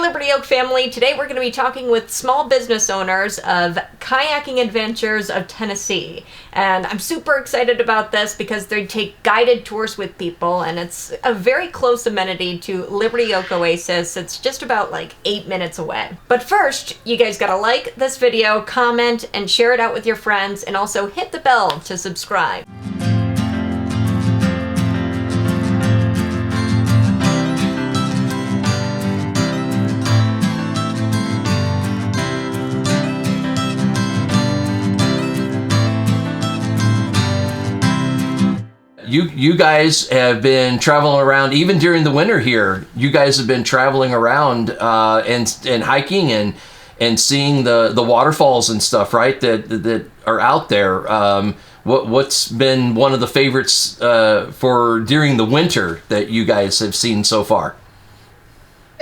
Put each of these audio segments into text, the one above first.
Liberty Oak family. Today we're going to be talking with small business owners of Kayaking Adventures of Tennessee. And I'm super excited about this because they take guided tours with people, and it's a very close amenity to Liberty Oak Oasis. It's just about like 8 minutes away. But first, you guys gotta like this video, comment, and share it out with your friends, and also hit the bell to subscribe. You guys have been traveling around, even during the winter here. You guys have been traveling around and hiking and seeing the waterfalls and stuff, right? That are out there. What's been one of the favorites for during the winter that you guys have seen so far?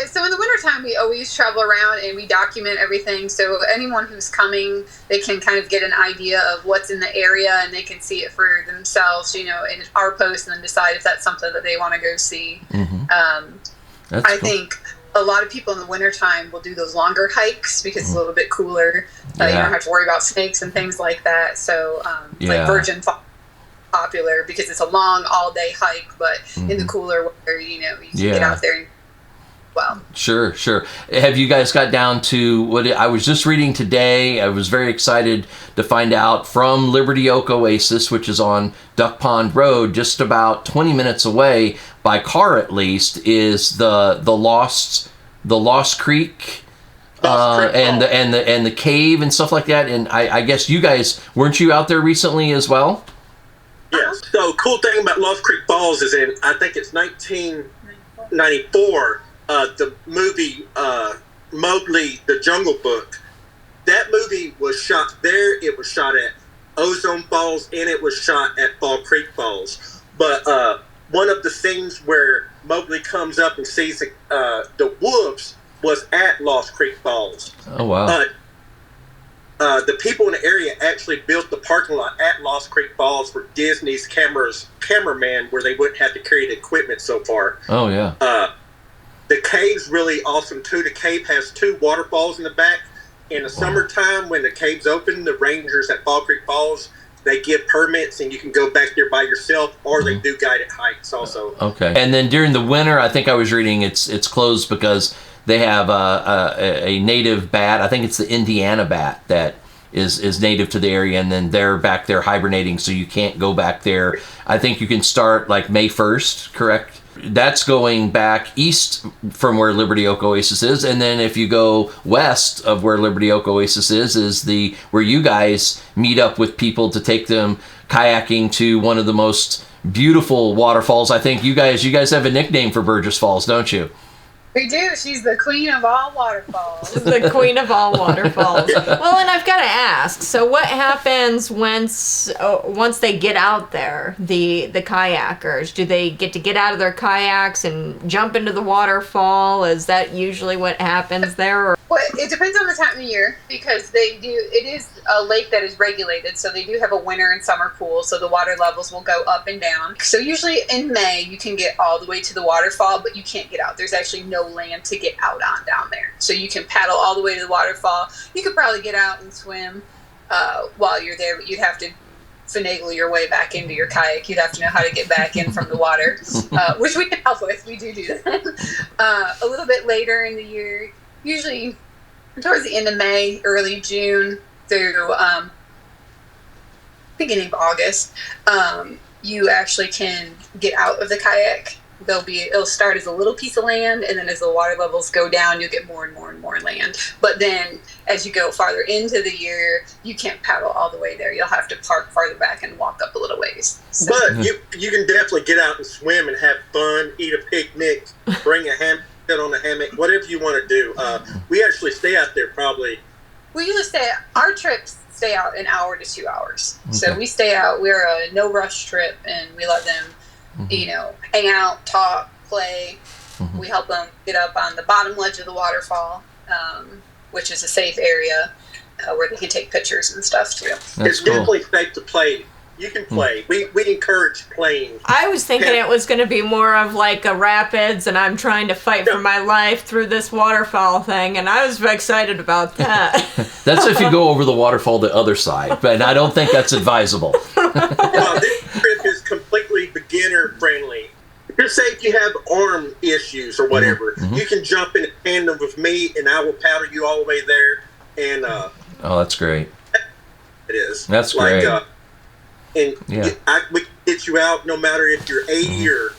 So in the wintertime, we always travel around and we document everything. So anyone who's coming, they can kind of get an idea of what's in the area and they can see it for themselves, in our post, and then decide if that's something that they want to go see. Mm-hmm. I think a lot of people in the wintertime will do those longer hikes because it's a little bit cooler. You don't have to worry about snakes and things like that. So like Virgin Falls, popular because it's a long all-day hike, but in the cooler weather, you can get out there and well. Sure. Have you guys got down to what I was just reading today? I was very excited to find out from Liberty Oak Oasis, which is on Duck Pond Road, just about 20 minutes away by car at least, is the Lost Creek and the cave and stuff like that. And I guess you guys, weren't you out there recently as well? Yes. So cool thing about Lost Creek Falls is I think it's 1994. The movie Mowgli, the Jungle Book, that movie was shot there. It was shot at Ozone Falls, and it was shot at Fall Creek Falls. But one of the scenes where Mowgli comes up and sees the wolves was at Lost Creek Falls. Oh, wow. The people in the area actually built the parking lot at Lost Creek Falls for Disney's cameraman, where they wouldn't have to carry the equipment so far. Oh, yeah. The cave's really awesome, too. The cave has 2 waterfalls in the back. In the summertime, when the cave's open, the rangers at Fall Creek Falls, they give permits, and you can go back there by yourself, or they do guided hikes also. Okay. And then during the winter, I think I was reading it's closed because they have a native bat. I think it's the Indiana bat that is native to the area, and then they're back there hibernating, so you can't go back there. I think you can start like May 1st, correct? That's going back east from where Liberty Oak Oasis is, and then if you go west of where Liberty Oak Oasis is where you guys meet up with people to take them kayaking to one of the most beautiful waterfalls. I think you guys have a nickname for Burgess Falls, don't you? We do. She's the queen of all waterfalls. The queen of all waterfalls. Well, and I've got to ask, so what happens once they get out there, the kayakers? Do they get out of their kayaks and jump into the waterfall? Is that usually what happens there? Or? Well, it depends on the time of the year because it is a lake that is regulated, so they do have a winter and summer pool, so the water levels will go up and down. So usually in May, you can get all the way to the waterfall, but you can't get out. There's actually no land to get out on down there. So you can paddle all the way to the waterfall. You could probably get out and swim while you're there, but you'd have to finagle your way back into your kayak. You'd have to know how to get back in from the water, which we can help with. We do that. A little bit later in the year, usually towards the end of May, early June through beginning of August, you actually can get out of the kayak. It'll start as a little piece of land, and then as the water levels go down, you'll get more and more and more land. But then as you go farther into the year, you can't paddle all the way there. You'll have to park farther back and walk up a little ways. So. But you can definitely get out and swim and have fun, eat a picnic, bring a hammock, sit on a hammock, whatever you want to do. We actually stay out there probably. We usually our trips stay out an hour to 2 hours. Okay. So we stay out. We're a no rush trip, and we let them hang out, talk, play. Mm-hmm. We help them get up on the bottom ledge of the waterfall, which is a safe area where they can take pictures and stuff too. It's definitely safe to play. You can play. We encourage playing. I was thinking it was going to be more of like a rapids, and I'm trying to fight for my life through this waterfall thing, and I was excited about that. That's if you go over the waterfall the other side, but I don't think that's advisable. Well, this trip is completely beginner friendly. Just say if you have arm issues or whatever, you can jump in tandem with me, and I will paddle you all the way there. And oh, that's great. It is. That's like, great. And Yeah. we can get you out no matter if you're 80 or,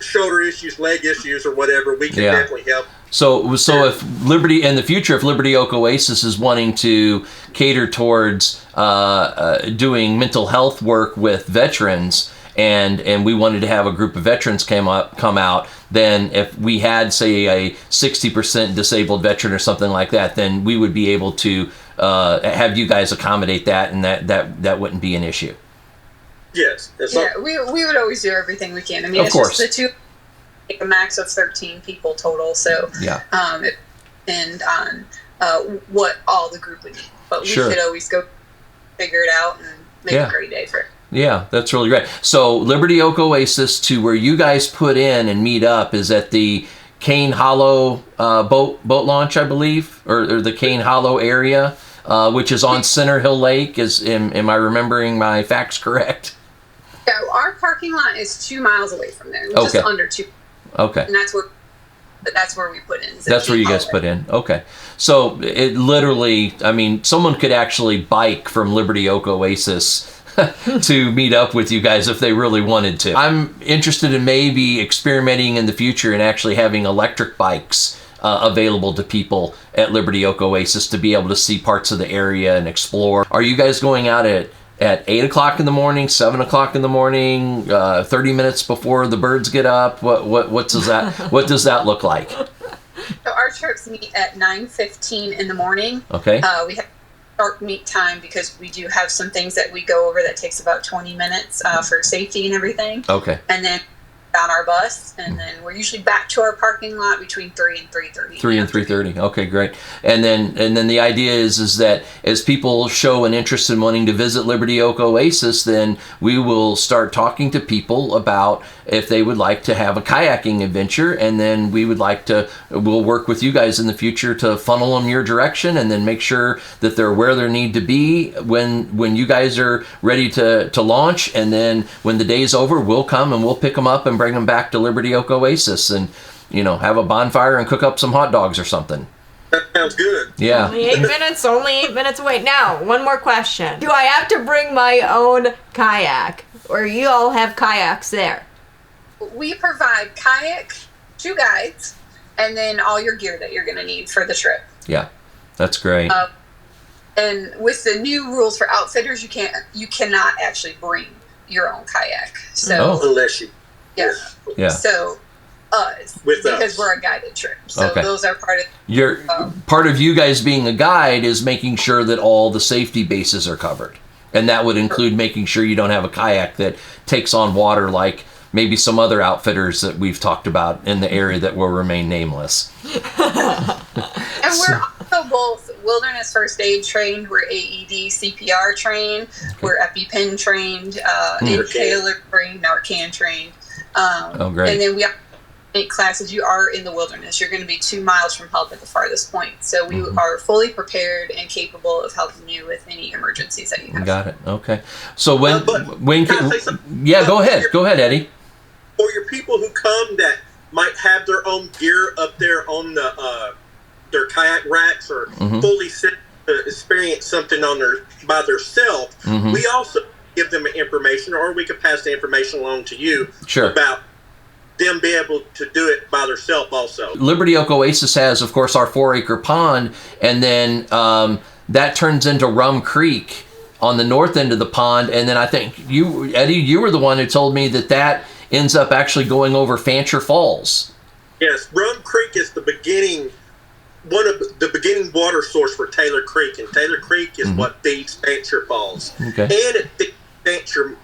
shoulder issues, leg issues, or whatever. We can definitely help. So if Liberty in the future, if Liberty Oak Oasis is wanting to cater towards doing mental health work with veterans, and we wanted to have a group of veterans come out, then if we had, say, a 60% disabled veteran or something like that, then we would be able to have you guys accommodate that, and that wouldn't be an issue. Yes. We would always do everything we can. I mean, Of it's course. just the two, a max of 13 people total. So it depends on what all the group would need. But we could always go figure it out and make a great day for it. Yeah, that's really great. So Liberty Oak Oasis to where you guys put in and meet up is at the Cane Hollow boat launch, I believe, or the Cane Hollow area, which is on Center Hill Lake. Am I remembering my facts correct? Yeah, our parking lot is 2 miles away from there, just under 2. Okay. And that's where we put in. That's where you guys put in. Okay. So it literally, I mean, someone could actually bike from Liberty Oak Oasis to meet up with you guys if they really wanted to. I'm interested in maybe experimenting in the future and actually having electric bikes available to people at Liberty Oak Oasis to be able to see parts of the area and explore. Are you guys going out at 8 o'clock in the morning, 7 o'clock in the morning, 30 minutes before the birds get up? What does that look like? So our trips meet at 9:15 in the morning. Okay. We have start meet time because we do have some things that we go over that takes about 20 minutes for safety and everything. Okay. And then on our bus, and then we're usually back to our parking lot between 3 and 3:30. 3 and 3:30. Okay, great. And then the idea is that as people show an interest in wanting to visit Liberty Oak Oasis, then we will start talking to people about if they would like to have a kayaking adventure, and then we'll work with you guys in the future to funnel them your direction, and then make sure that they're where they need to be when you guys are ready to launch. And then when the day's over, we'll come and we'll pick them up and bring them back to Liberty Oak Oasis, and have a bonfire and cook up some hot dogs or something. That sounds good. Yeah. Only 8 minutes away. Now, one more question. Do I have to bring my own kayak, or you all have kayaks there? We provide kayak, 2 guides, and then all your gear that you're going to need for the trip. Yeah, that's great. And with the new rules for outfitters, you cannot actually bring your own kayak. So unless you. Yeah. So because we're a guided trip. So those are part of you guys being a guide is making sure that all the safety bases are covered. And that would include making sure you don't have a kayak that takes on water like maybe some other outfitters that we've talked about in the area that will remain nameless. And we're also both wilderness first aid trained, we're AED CPR trained, we're EpiPen trained, inhaler trained, Narcan trained. Great. And then we have 8 classes. You are in the wilderness. You're going to be 2 miles from help at the farthest point. So we are fully prepared and capable of helping you with any emergencies that you have. Got it. Okay. So when can I say something? Go ahead, Eddie. For your people who come that might have their own gear up there on their kayak racks or fully set to experience something by themselves, we also give them information, or we could pass the information along to you about them be able to do it by themselves also. Liberty Oak Oasis has, of course, our 4-acre pond, and then that turns into Rum Creek on the north end of the pond, and then I think Eddie, you were the one who told me that ends up actually going over Fancher Falls. Yes, Rum Creek is the beginning water source for Taylor Creek, and Taylor Creek is what feeds Fancher Falls. Okay. And it feeds Fancher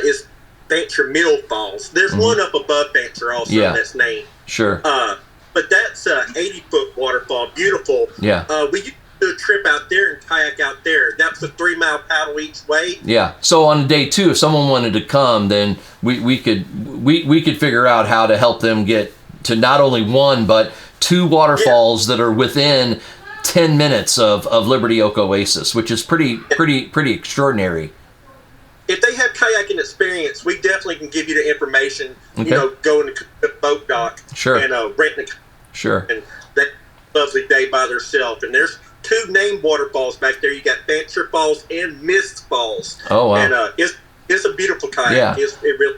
is Fancher Mill Falls. There's one up above Fancher also that's named. Sure. But that's 80-foot waterfall, beautiful. Yeah. We use do a trip out there and kayak out there. That's a 3-mile paddle each way. Yeah. So on day 2, if someone wanted to come, then we could figure out how to help them get to not only one but 2 waterfalls that are within 10 minutes of Liberty Oak Oasis, which is pretty extraordinary. If they have kayaking experience, we definitely can give you the information. Okay. You know, go in the boat dock Sure. and rent a Sure. and that lovely day by themselves. And there's 2 named waterfalls back there. You got Fancher Falls and Mist Falls. Oh, wow. And it's a beautiful kayak. Yeah. It really.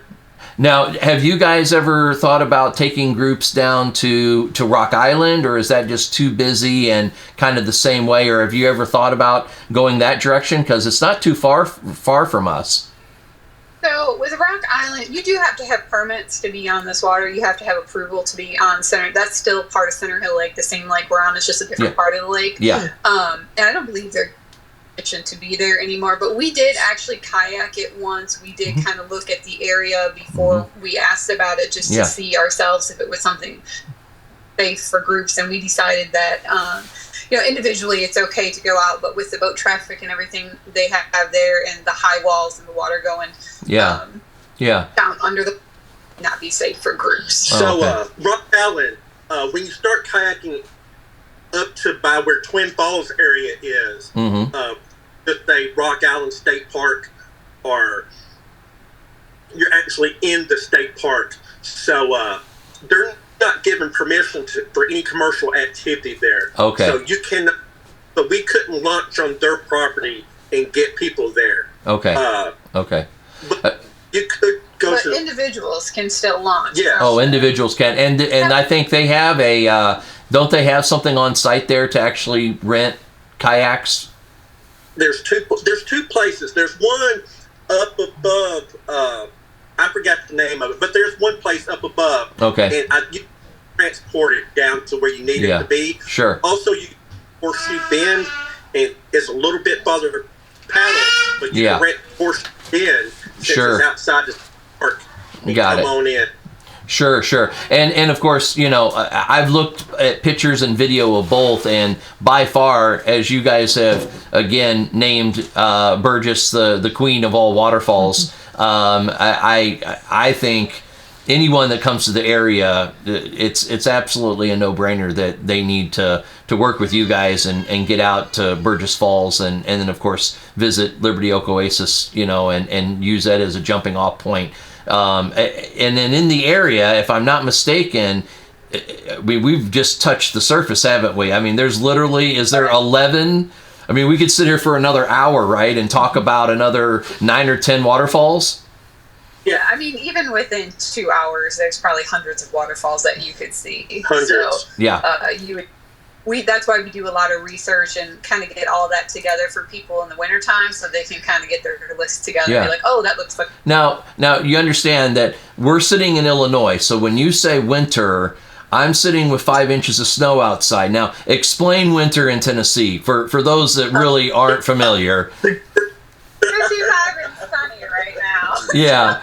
Now, have you guys ever thought about taking groups down to Rock Island, or is that just too busy and kind of the same way? Or have you ever thought about going that direction? Because it's not too far from us. So with Rock Island, you do have to have permits to be on this water. You have to have approval to be on Center. That's still part of Center Hill Lake, the same lake we're on. It's just a different part of the lake. Yeah. And I don't believe they're to be there anymore, but we did actually kayak it once. We did kind of look at the area before we asked about it, just to see ourselves if it was something safe for groups, and we decided that individually it's okay to go out, but with the boat traffic and everything they have there and the high walls and the water going down under the not be safe for groups. So Rock Island, when you start kayaking up to by where Twin Falls area is, just say Rock Island State Park, or you're actually in the state park. So they're not given permission for any commercial activity there. Okay. So you can, but we couldn't launch on their property and get people there. Okay. Okay. But you could go but individuals can still launch. Yeah. Oh, individuals can, and I think they have a. Don't they have something on site there to actually rent kayaks? There's two places. There's one up above. I forgot the name of it, but there's one place up above. Okay. And you transport it down to where you need it to be. Sure. Also, you Horseshoe Bend, and it's a little bit farther paddle, but you can rent Horseshoe Bend since it's outside the park. Got it. Come on in. Sure. And of course, I've looked at pictures and video of both, and by far, as you guys have again named Burgess the queen of all waterfalls, I think anyone that comes to the area, it's absolutely a no-brainer that they need to work with you guys and get out to Burgess Falls and then of course visit Liberty Oak Oasis, and use that as a jumping off point. And then in the area, if I'm not mistaken, we've just touched the surface, haven't we? I mean, is there 11? I mean, we could sit here for another hour, right, and talk about another 9 or 10 waterfalls. Yeah, I mean, even within 2 hours, there's probably hundreds of waterfalls that you could see. Hundreds. So, that's why we do a lot of research and kind of get all that together for people in the wintertime so they can kind of get their list together and be like, oh, that looks fun. Now you understand that we're sitting in Illinois, so when you say winter, I'm sitting with 5 inches of snow outside. Now, explain winter in Tennessee for those that really aren't familiar. 55 and sunny right now. Yeah.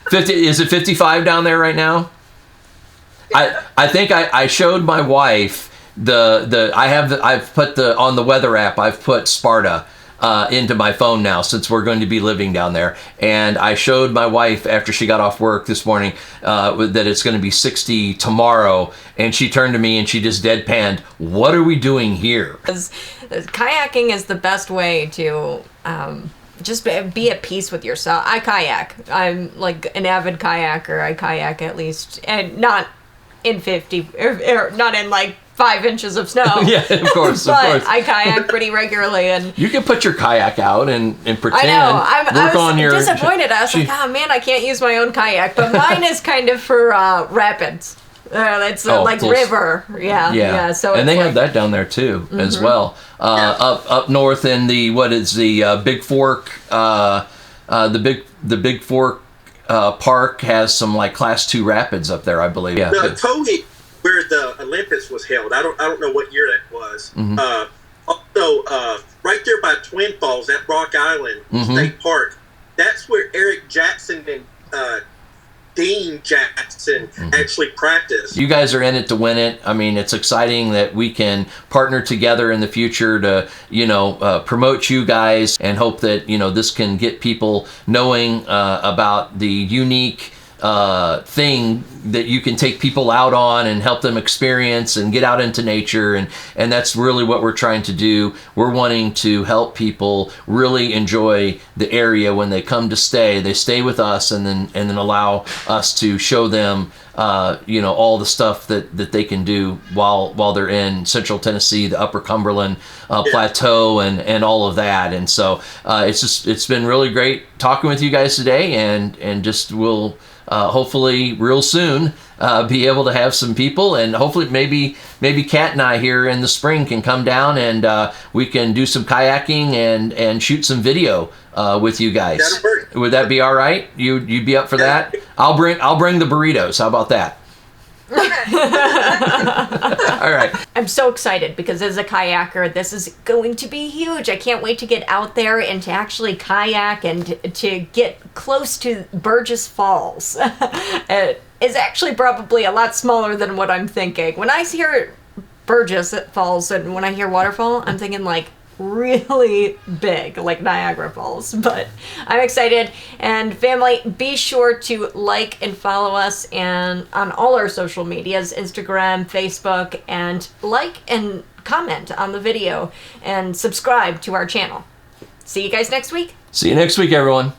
50, is it 55 down there right now? Yeah. I think I showed my wife I've put on the weather app, I've put Sparta into my phone now since we're going to be living down there, and I showed my wife after she got off work this morning that it's going to be 60 tomorrow, and she turned to me and she just deadpanned, "What are we doing here?" Because kayaking is the best way to just be at peace with yourself. I kayak. I'm like an avid kayaker. I kayak at least, and not in 50, or not in like 5 inches of snow. Yeah, of course, but I kayak pretty regularly, and you can put your kayak out and pretend. I know. I was disappointed. I was like, oh man, I can't use my own kayak, but mine is kind of for rapids. It's like river. Yeah. So and they have that down there too, as well. Up north in the Big Fork. The Big Fork Park has some like Class 2 rapids up there, I believe. Yeah. Tony, where the Olympics was held, I don't know what year that was. Also, right there by Twin Falls at Rock Island State Park, that's where Eric Jackson and Dean Jackson actually practice. You guys are in it to win it. I mean, it's exciting that we can partner together in the future to, promote you guys, and hope that, this can get people knowing about the unique thing that you can take people out on and help them experience and get out into nature, and that's really what we're trying to do. We're wanting to help people really enjoy the area when they come to stay. They stay with us, and then allow us to show them all the stuff that they can do while they're in Central Tennessee, the Upper Cumberland Plateau, and all of that. And so it's been really great talking with you guys today, and just we'll hopefully real soon be able to have some people, and hopefully maybe Kat and I here in the spring can come down, and we can do some kayaking and shoot some video with you guys. That'll work. Would that be all right? You'd be up for that? I'll bring the burritos. How about that? All right. I'm so excited because as a kayaker, this is going to be huge. I can't wait to get out there and to actually kayak and to get close to Burgess Falls. It is actually probably a lot smaller than what I'm thinking. When I hear Burgess Falls and when I hear waterfall, I'm thinking like really big, like Niagara Falls. But I'm excited. And family, be sure to like and follow us and on all our social medias, Instagram, Facebook, and like and comment on the video and subscribe to our channel. See you guys next week. See you next week, everyone.